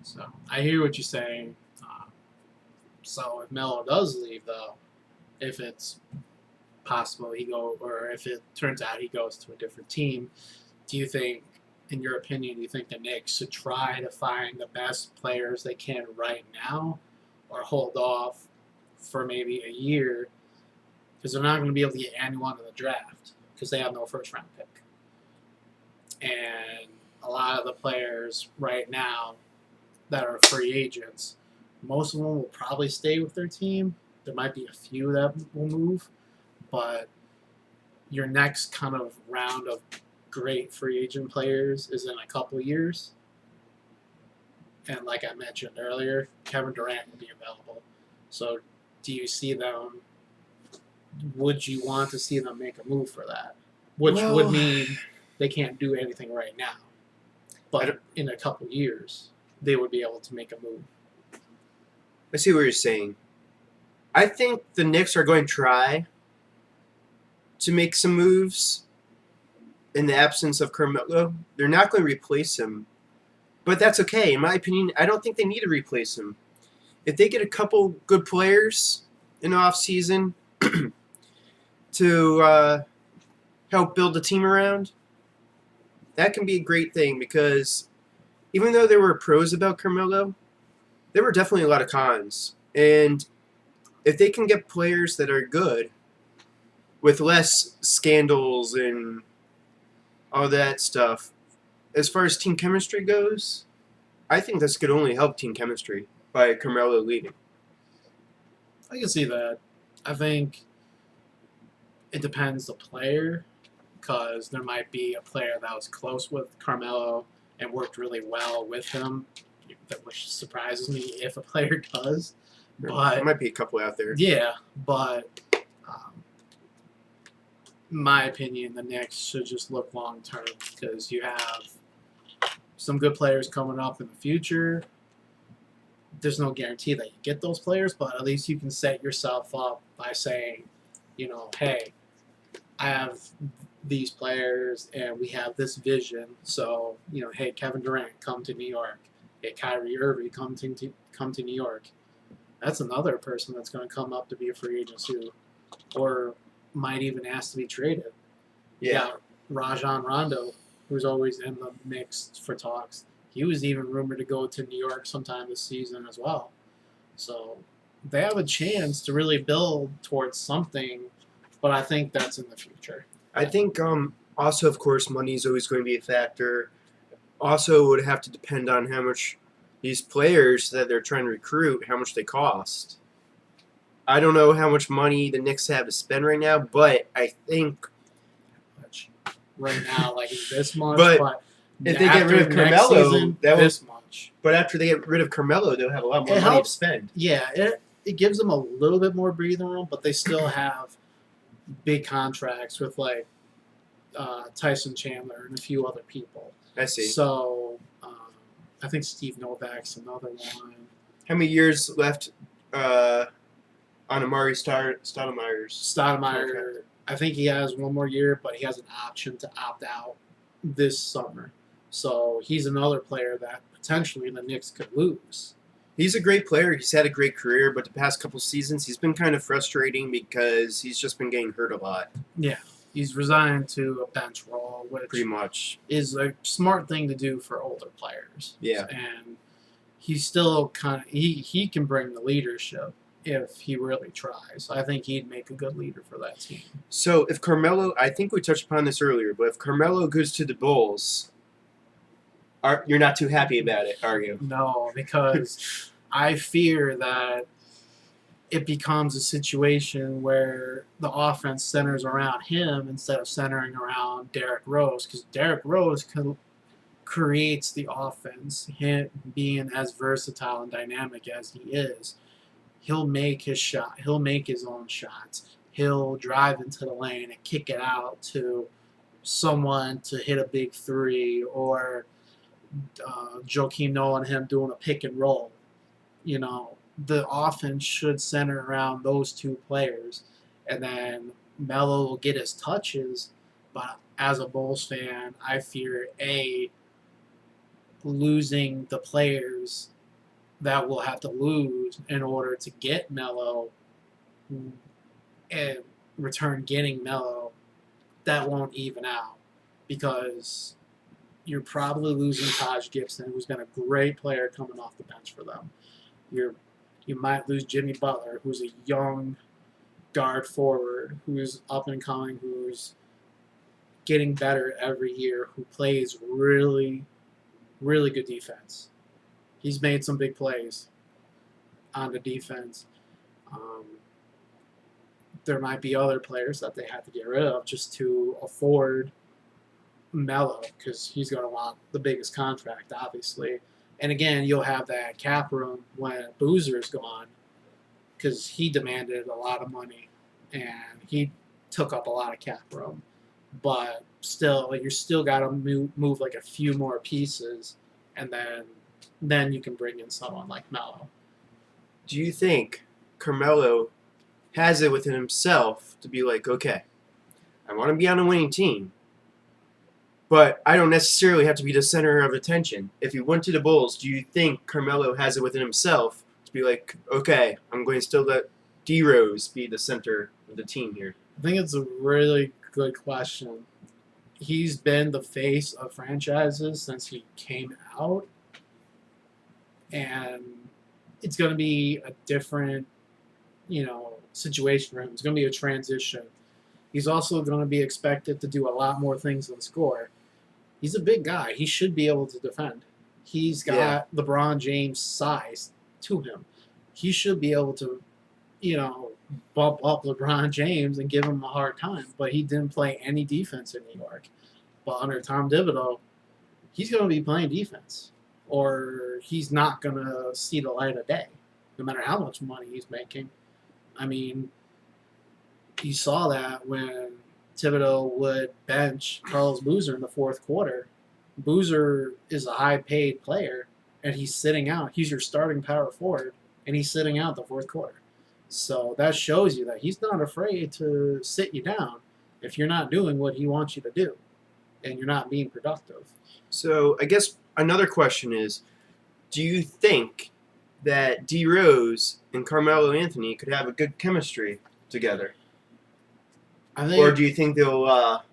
So I hear what you're saying. So if Melo does leave, though, if it's possible or if it turns out he goes to a different team, do you think, in your opinion, do you think the Knicks should try to find the best players they can right now, or hold off for maybe a year because they're not going to be able to get anyone in the draft because they have no first round pick, and a lot of the players right now that are free agents, most of them will probably stay with their team. There might be a few that will move, but your next kind of round of great free agent players is in a couple years. And like I mentioned earlier, Kevin Durant will be available. So do you see them, would you want to see them make a move for that? Which would mean they can't do anything right now. But in a couple years, they would be able to make a move. I see what you're saying. I think the Knicks are going to try to make some moves in the absence of Carmelo. They're not going to replace him. But that's okay. In my opinion, I don't think they need to replace him. If they get a couple good players in the offseason to help build the team around, that can be a great thing because even though there were pros about Carmelo, there were definitely a lot of cons. And if they can get players that are good with less scandals and all that stuff, as far as team chemistry goes, I think this could only help team chemistry by Carmelo leaving. I can see that. I think it depends the player, because there might be a player that was close with Carmelo and worked really well with him, which surprises me if a player does. But there might be a couple out there. Yeah, but in my opinion, the Knicks should just look long term because you have some good players coming up in the future. There's no guarantee that you get those players, but at least you can set yourself up by saying, hey, I have these players and we have this vision. So, hey, Kevin Durant, come to New York. Hey, Kyrie Irving, come to New York. That's another person that's going to come up to be a free agent too, or might even ask to be traded. Yeah. Rajon Rondo, who's always in the mix for talks. He was even rumored to go to New York sometime this season as well. So they have a chance to really build towards something, but I think that's in the future. I think also, of course, money is always going to be a factor. Also, it would have to depend on how much these players that they're trying to recruit, how much they cost. I don't know how much money the Knicks have to spend right now, but I think right now, like this much. But if they get rid of Carmelo, season, this much. But after they get rid of Carmelo, they'll have a lot more money to spend. Yeah, it gives them a little bit more breathing room, but they still have big contracts with like Tyson Chandler and a few other people. I see. So I think Steve Novak's another one. How many years left on Amari Stoudemire? Stoudemire, I think he has one more year, but he has an option to opt out this summer. So he's another player that potentially the Knicks could lose. He's a great player. He's had a great career, but the past couple seasons he's been kind of frustrating because he's just been getting hurt a lot. Yeah. He's resigned to a bench role, which pretty much is a smart thing to do for older players. Yeah. And he's still he can bring the leadership if he really tries. I think he'd make a good leader for that team. So if Carmelo, I think we touched upon this earlier, but if Carmelo goes to the Bulls, you're not too happy about it, are you? No, because I fear that it becomes a situation where the offense centers around him instead of centering around Derrick Rose, because Derrick Rose creates the offense. Him being as versatile and dynamic as he is, he'll make his shot. He'll make his own shots. He'll drive into the lane and kick it out to someone to hit a big three, or Joakim Noah and him doing a pick and roll. The offense should center around those two players, and then Melo will get his touches. But as a Bulls fan, I fear losing the players that will have to lose in order to get Melo and return getting Melo, that won't even out because you're probably losing Taj Gibson, who's been a great player coming off the bench for them. You might lose Jimmy Butler, who's a young guard forward, who's up and coming, who's getting better every year, who plays really, really good defense. He's made some big plays on the defense. There might be other players that they have to get rid of just to afford Melo because he's going to want the biggest contract, obviously. And again, you'll have that cap room when Boozer's gone because he demanded a lot of money and he took up a lot of cap room. But still, you're still got to move like a few more pieces, and then you can bring in someone like Melo. Do you think Carmelo has it within himself to be like, okay, I want to be on a winning team, but I don't necessarily have to be the center of attention? If he went to the Bulls, do you think Carmelo has it within himself to be like, okay, I'm going to still let D-Rose be the center of the team here? I think it's a really good question. He's been the face of franchises since he came out, and it's going to be a different, situation for him. It's going to be a transition. He's also going to be expected to do a lot more things than score. He's a big guy. He should be able to defend. He's got LeBron James' size to him. He should be able to, bump up LeBron James and give him a hard time. But he didn't play any defense in New York. But under Tom Thibodeau, he's going to be playing defense. Or he's not going to see the light of day, no matter how much money he's making. I mean, you saw that when Thibodeau would bench Carlos Boozer in the fourth quarter. Boozer is a high-paid player, and he's sitting out. He's your starting power forward, and he's sitting out the fourth quarter. So that shows you that he's not afraid to sit you down if you're not doing what he wants you to do, and you're not being productive. So I guess another question is, do you think that D. Rose and Carmelo Anthony could have a good chemistry together? Or do you think they'll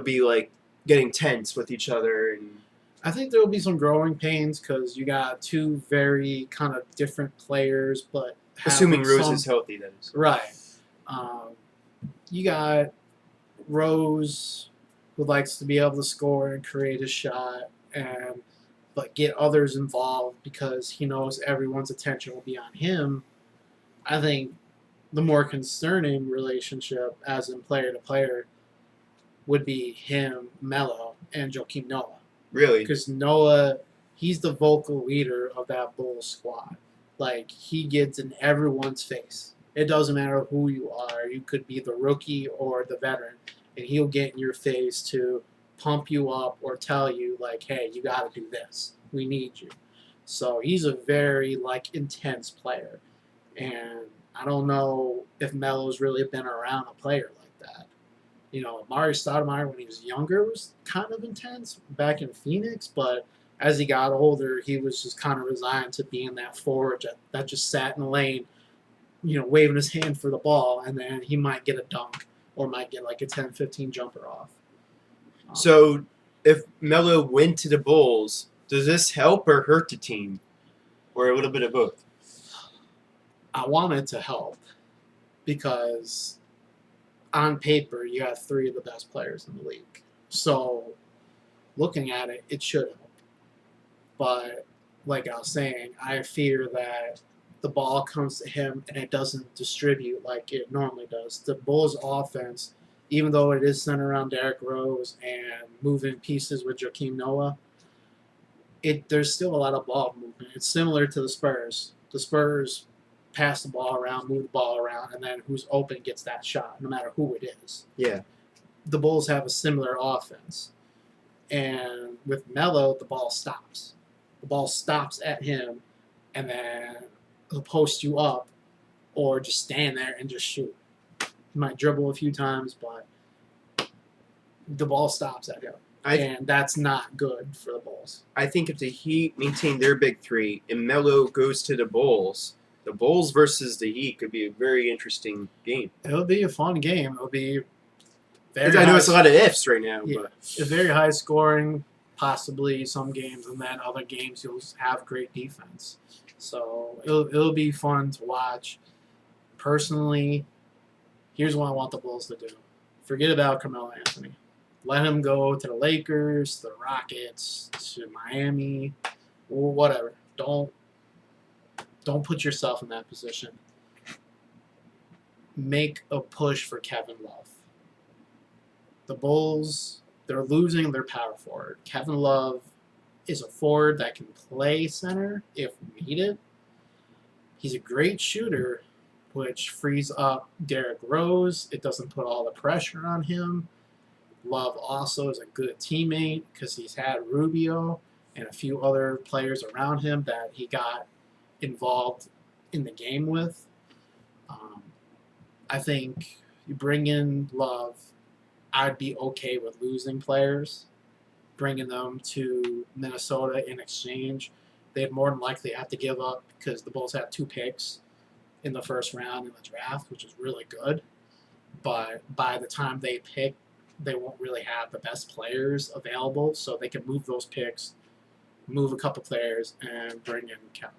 be like getting tense with each other? And I think there will be some growing pains because you got two very kind of different players, but assuming Rose is healthy, that is. Right. You got Rose, who likes to be able to score and create a shot, but get others involved because he knows everyone's attention will be on him. I think the more concerning relationship, as in player to player, would be him, Melo, and Joakim Noah. Really? Because Noah, he's the vocal leader of that Bulls squad. Like, he gets in everyone's face. It doesn't matter who you are. You could be the rookie or the veteran, and he'll get in your face to pump you up or tell you, like, hey, you got to do this. We need you. So he's a very, intense player. And I don't know if Melo's really been around a player like that. Amari Stoudemire, when he was younger, was kind of intense back in Phoenix, but as he got older, he was just kind of resigned to being that forward that just sat in the lane, waving his hand for the ball, and then he might get a dunk or might get like a 10-15 jumper off. So if Melo went to the Bulls, does this help or hurt the team? Or a little bit of both? I want it to help because on paper you have three of the best players in the league. So looking at it, it should help. But like I was saying, I fear that the ball comes to him and it doesn't distribute like it normally does. The Bulls offense, even though it is centered around Derrick Rose and moving pieces with Joakim Noah, there's still a lot of ball movement. It's similar to the Spurs. The Spurs pass the ball around, move the ball around, and then who's open gets that shot, no matter who it is. Yeah. The Bulls have a similar offense. And with Melo, the ball stops. The ball stops at him, and then he'll post you up or just stand there and just shoot. He might dribble a few times, but the ball stops at him. and that's not good for the Bulls. I think if the Heat maintain their big three and Melo goes to the Bulls versus the Heat could be a very interesting game. It'll be a fun game. It'll be I know it's a lot of ifs right now, yeah, but a very high scoring, possibly some games, and then other games you'll have great defense. So it'll be fun to watch. Personally, here's what I want the Bulls to do. Forget about Carmelo Anthony. Let him go to the Lakers, to the Rockets, to Miami, or whatever. Don't put yourself in that position. Make a push for Kevin Love. The Bulls, they're losing their power forward. Kevin Love is a forward that can play center if needed. He's a great shooter, which frees up Derrick Rose. It doesn't put all the pressure on him. Love also is a good teammate because he's had Rubio and a few other players around him that he got involved in the game with. I think you bring in Love, I'd be okay with losing players, bringing them to Minnesota in exchange. They'd more than likely have to give up because the Bulls had 2 picks in the first round in the draft, which is really good. But by the time they pick, they won't really have the best players available, so they can move those picks, move a couple players, and bring in Kevin